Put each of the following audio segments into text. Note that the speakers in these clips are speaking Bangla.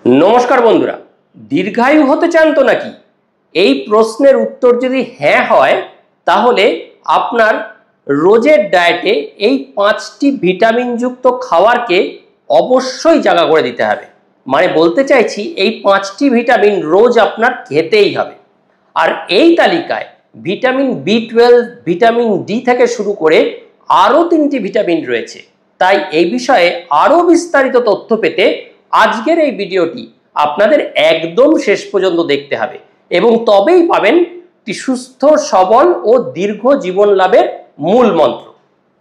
नमस्कार बंधुरा दीर्घायु होते चान तो नाकि এই প্রশ্নের উত্তর যদি হ্যাঁ হয় তাহলে আপনার রোজের ডায়েটে এই 5টি ভিটামিন যুক্ত খাবারকে অবশ্যই জায়গা করে দিতে হবে। মানে বলতে চাইছি এই 5টি ভিটামিন রোজ আপনার খেতেই হবে। আর এই তালিকায় ভিটামিন বি12, ভিটামিন ডি থেকে শুরু করে আরো 3টি ভিটামিন রয়েছে। তাই এই বিষয়ে আরো বিস্তারিত তথ্য পেতে আজকের এই ভিডিওটি আপনাদের একদম শেষ পর্যন্ত দেখতে হবে এবং তবেই পাবেন একটি সুস্থ সবল ও দীর্ঘ জীবন লাভের মূল মন্ত্র।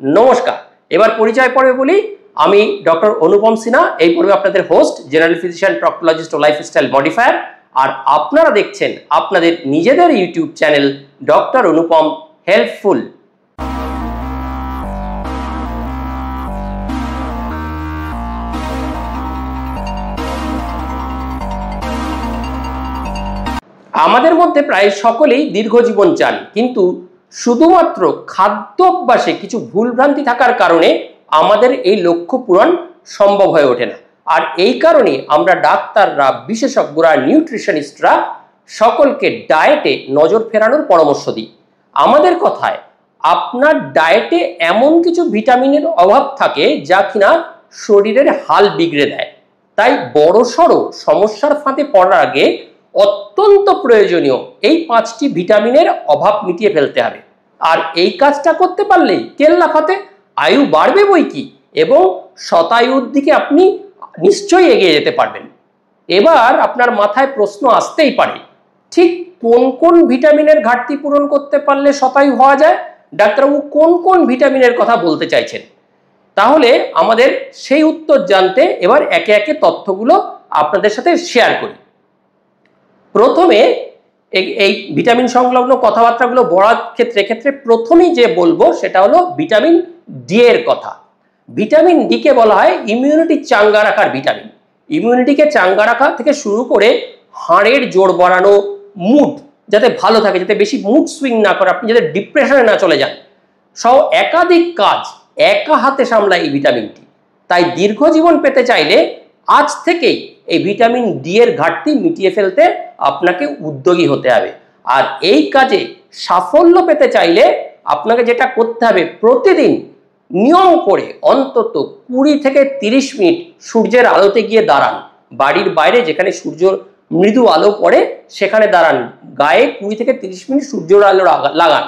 নমস্কার, এবার পরিচয় পর্বে বলি। আমি ডক্টর অনুপম সিনহা, এই পর্বে আপনাদের হোস্ট, জেনারেল ফিজিশিয়ান, প্রক্টোলজিস্ট ও লাইফস্টাইল মডিফায়ার। আর আপনারা দেখছেন আপনাদের নিজেদের ইউটিউব চ্যানেল ডক্টর অনুপম হেল্পফুল। আমাদের মধ্যে প্রায় সকলেই দীর্ঘ জীবন চান, কিন্তু শুধুমাত্র খাদ্যাভ্যাসে কিছু ভুলভ্রান্তি থাকার কারণে আমাদের এই লক্ষ্য পূরণ সম্ভব হয়ে ওঠে না। আর এই কারণে আমরা ডাক্তাররা, বিশেষজ্ঞরা, নিউট্রিশনিস্টরা সকলকে ডায়েটে নজর ফেরানোর পরামর্শ দিই। আমাদের কথায় আপনার ডায়েটে এমন কিছু ভিটামিনের অভাব থাকে যা কিনা শরীরের হাল বিগড়ে দেয়। তাই বড়সড় সমস্যার ফাঁদে পড়ার আগে অত্যন্ত প্রয়োজনীয় এই 5টি ভিটামিনের অভাব মিটিয়ে ফেলতে হবে। আর এই কাজটা করতে পারলেই কেল্লা ফাতে আয়ু বাড়বে বই কি, এবং শতায়ুর দিকে আপনি নিশ্চয়ই এগিয়ে যেতে পারবেন। এবার আপনার মাথায় প্রশ্ন আসতেই পারে, ঠিক কোন কোন ভিটামিনের ঘাটতি পূরণ করতে পারলে শতায়ু হওয়া যায়? ডাক্তারবাবু কোন কোন ভিটামিনের কথা বলতে চাইছেন? তাহলে আমাদের সেই উত্তর জানতে এবার একে একে তথ্যগুলো আপনাদের সাথে শেয়ার করি। প্রথমে এই ভিটামিন সংলগ্ন কথাবার্তাগুলো বলার ক্ষেত্রে প্রথমেই যে বলবো সেটা হলো ভিটামিন ডি এর কথা। ভিটামিন ডি কে বলা হয় ইমিউনিটি চাঙ্গা রাখার ভিটামিন। ইমিউনিটিকে চাঙ্গা রাখা থেকে শুরু করে হাড়ের জোর বাড়ানো, মুড যাতে ভালো থাকে, যাতে বেশি মুড সুইং না করে, আপনি যাতে ডিপ্রেশনে না চলে যান, সহ একাধিক কাজ একা হাতে সামলায় এই ভিটামিনটি। তাই দীর্ঘ জীবন পেতে চাইলে আজ থেকেই এই ভিটামিন ডি এর ঘাটতি মিটিয়ে ফেলতে আপনাকে উদ্যোগী হতে হবে। আর এই কাজে সাফল্য পেতে চাইলে আপনাকে যেটা করতে হবে, প্রতিদিন নিয়ম করে অন্তত 20 থেকে 30 মিনিট সূর্যের আলোতে গিয়ে দাঁড়ান। বাড়ির বাইরে যেখানে সূর্য মৃদু আলো পড়ে সেখানে দাঁড়ান, গায়ে 20 থেকে 30 মিনিট সূর্যের আলো লাগান।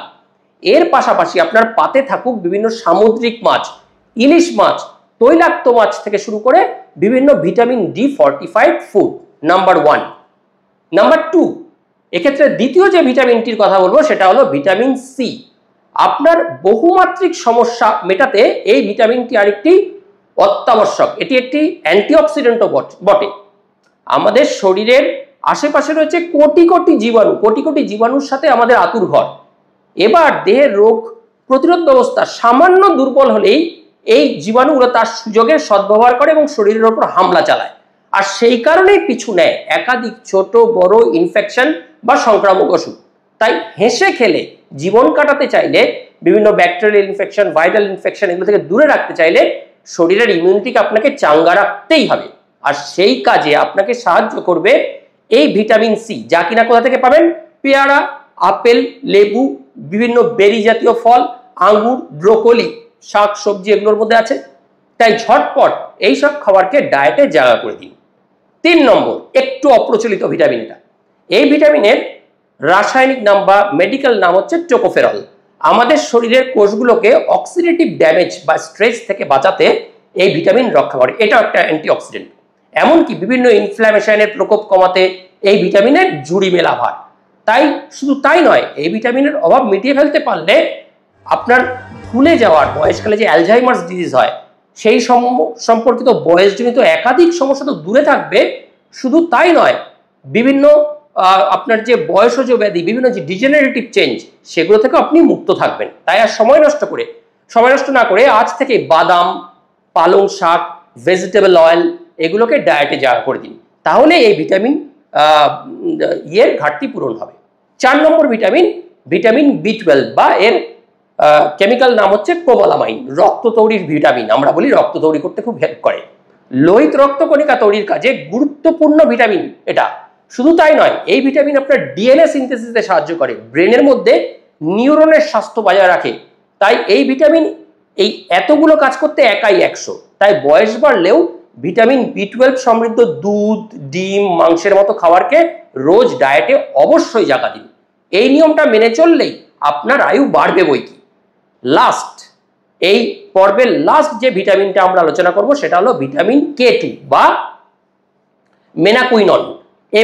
এর পাশাপাশি আপনার পাতে থাকুক বিভিন্ন সামুদ্রিক মাছ, ইলিশ মাছ, তৈলাক্ত মাছ থেকে শুরু করে বিভিন্ন vitamin D fortified food. Number 1। Number 2, এক্ষেত্রে দ্বিতীয় যে ভিটামিনটির কথা বলবো সেটা হলো ভিটামিন সি। আপনার বহুমাত্রিক সমস্যা মেটাতে এই ভিটামিনটি আরেকটি অত্যাবশ্যক। এটি একটি অ্যান্টিঅক্সিডেন্টও বটে। আমাদের শরীরের আশেপাশে রয়েছে কোটি কোটি জীবাণু, কোটি কোটি জীবাণুর সাথে আমাদের আতুর ঘর। এবার দেহের রোগ প্রতিরোধ ব্যবস্থা সামান্য দুর্বল হলেই এই জীবাণুগুলো তার সুযোগের সদ্ব্যবহার করে এবং শরীরের ওপর হামলা চালায়। আর সেই কারণেই পিছু নেয় একাধিক ছোট বড় ইনফেকশন বা সংক্রামক অসুখ। তাই হেসে খেলে জীবন কাটাতে চাইলে, বিভিন্ন ব্যাকটেরিয়াল ইনফেকশন, ভাইরাল ইনফেকশন এগুলো থেকে দূরে রাখতে চাইলে শরীরের ইমিউনিটিকে আপনাকে চাঙ্গা রাখতেই হবে। আর সেই কাজে আপনাকে সাহায্য করবে এই ভিটামিন সি, যা কিনা কোথা থেকে পাবেন? পেয়ারা, আপেল, লেবু, বিভিন্ন বেরি জাতীয় ফল, আঙ্গুর, ব্রোকলি, শাক সবজি এগুলোর মধ্যে আছে। তাই ঝটপট এইসব খাবারকে ডায়েটে জায়গা করে দিন। 3 নম্বর, একটু অপ্রচলিত ভিটামিন এটা। এই ভিটামিনের রাসায়নিক নাম বা মেডিকেল নাম হচ্ছে টোকোফেরল। আমাদের শরীরের কোষগুলোকে অক্সিডেটিভ ড্যামেজ বা স্ট্রেস থেকে বাঁচাতে এই ভিটামিন রক্ষা করে। এটাও একটা অ্যান্টিঅক্সিডেন্ট। এমনকি বিভিন্ন ইনফ্ল্যামেশনের প্রকোপ কমাতে এই ভিটামিনের জুড়ি মেলা ভার। তাই শুধু তাই নয়, এই ভিটামিনের অভাব মিটিয়ে ফেলতে পারলে আপনার ভুলে যাওয়ার, বয়সকালে যে অ্যালঝাইমার্স ডিজিজ হয় সেই সম্পর্কিত বয়সজনিত একাধিক সমস্যা তো দূরে থাকবে। শুধু তাই নয়, বিভিন্ন আপনার যে বয়সজ ব্যাধি, বিভিন্ন যে ডিজেনারেটিভ চেঞ্জ, সেগুলো থেকে আপনি মুক্ত থাকবেন। তাই আর সময় নষ্ট না করে আজ থেকে বাদাম, পালং শাক, ভেজিটেবল অয়েল এগুলোকে ডায়েটে জায়গা করে দিন। তাহলে এই ভিটামিন এর ঘাটতি পূরণ হবে। 4 নম্বর ভিটামিন বি12 বা এর কেমিক্যাল নাম হচ্ছে কোবালামাইন। রক্ত তৈরির ভিটামিন, আমরা বলি রক্ত তৈরি করতে খুব হেল্প করে। লোহিত রক্তকণিকা তৈরির কাজে গুরুত্বপূর্ণ ভিটামিন এটা। শুধু তাই নয়, এই ভিটামিন আপনার ডিএনএ সিনথেসিসে সাহায্য করে, ব্রেনের মধ্যে নিউরনের স্বাস্থ্য বজায় রাখে। তাই এই ভিটামিন এই এতগুলো কাজ করতে একাই 100। তাই বয়স বাড়লেও ভিটামিন বি12 সমৃদ্ধ দুধ, ডিম, মাংসের মতো খাবারকে রোজ ডায়েটে অবশ্যই জায়গা দিন। এই নিয়মটা মেনে চললেই আপনার আয়ু বাড়বে বইকি। লাস্ট, এই পর্বের লাস্ট যে ভিটামিনটা আমরা আলোচনা করব সেটা হলো ভিটামিন K2 বা মেনাকুইনন,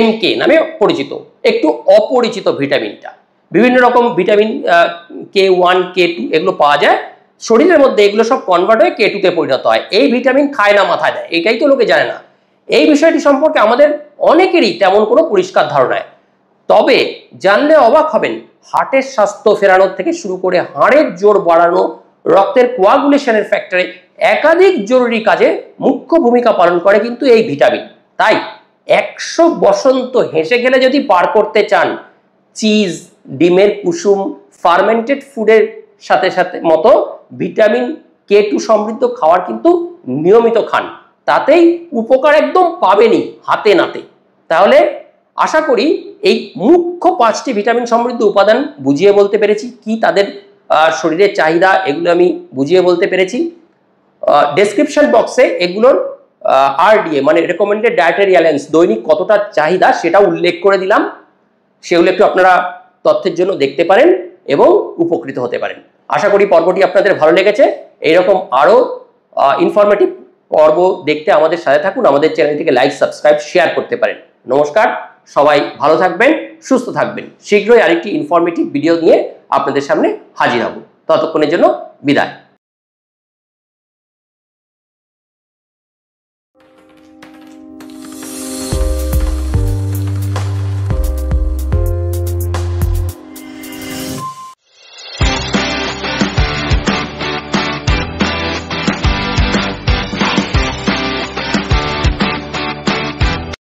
MK নামে পরিচিত, একটু অপরিচিত ভিটামিনটা। বিভিন্ন রকম ভিটামিন K1, K2 এগুলো পাওয়া যায় শরীরের মধ্যে, এগুলো সব কনভার্ট হয়ে K2 তে পরিণত হয়। এই ভিটামিন খায় না মাথায় দেয়, এটাই তো লোকে জানে না। এই বিষয়টি সম্পর্কে আমাদের অনেকেরই তেমন কোনো পরিষ্কার ধারণা নেই। তবে জানলে অবাক হবেন, হার্টের স্বাস্থ্য ফেরানোর থেকে শুরু করে হাড়ের জোর বাড়ানো, রক্তের কোয়াগুলেশনের ফ্যাক্টরে একাধিক জরুরি কাজে মুখ্য ভূমিকা পালন করে কিন্তু এই ভিটামিন। তাই 100 বসন্ত হেসে গেলে যদি পার করতে চান, চিজ, ডিমের কুসুম, ফার্মেন্টেড ফুডের সাথে সাথে মতো ভিটামিন K2 সমৃদ্ধ খাবার কিন্তু নিয়মিত খান, তাতেই উপকার একদম পাবেনই হাতে নাতে। তাহলে আশা করি এই মুখ্য 5টি ভিটামিন সমৃদ্ধ উপাদান বুঝিয়ে বলতে পেরেছি, কি তাদের শরীরের চাহিদা এগুলো আমি বুঝিয়ে বলতে পেরেছি। ডেসক্রিপশন বক্সে এগুলোর RDA মানে রেকমেন্ডেড ডায়েটারি অ্যালায়েন্স দৈনিক কতটা চাহিদা সেটা উল্লেখ করে দিলাম, সেগুলো একটু আপনারা তথ্যের জন্য দেখতে পারেন এবং উপকৃত হতে পারেন। আশা করি পর্বটি আপনাদের ভালো লেগেছে। এইরকম আরও ইনফরমেটিভ পর্ব দেখতে আমাদের সাথে থাকুন, আমাদের চ্যানেলটিকে লাইক, সাবস্ক্রাইব, শেয়ার করতে পারেন। নমস্কার, সবাই ভালো থাকবেন, সুস্থ থাকবেন। শীঘ্রই আরেকটি ইনফরমেটিভ ভিডিও নিয়ে আপনাদের সামনে হাজির হব। ততক্ষণের জন্য বিদায়।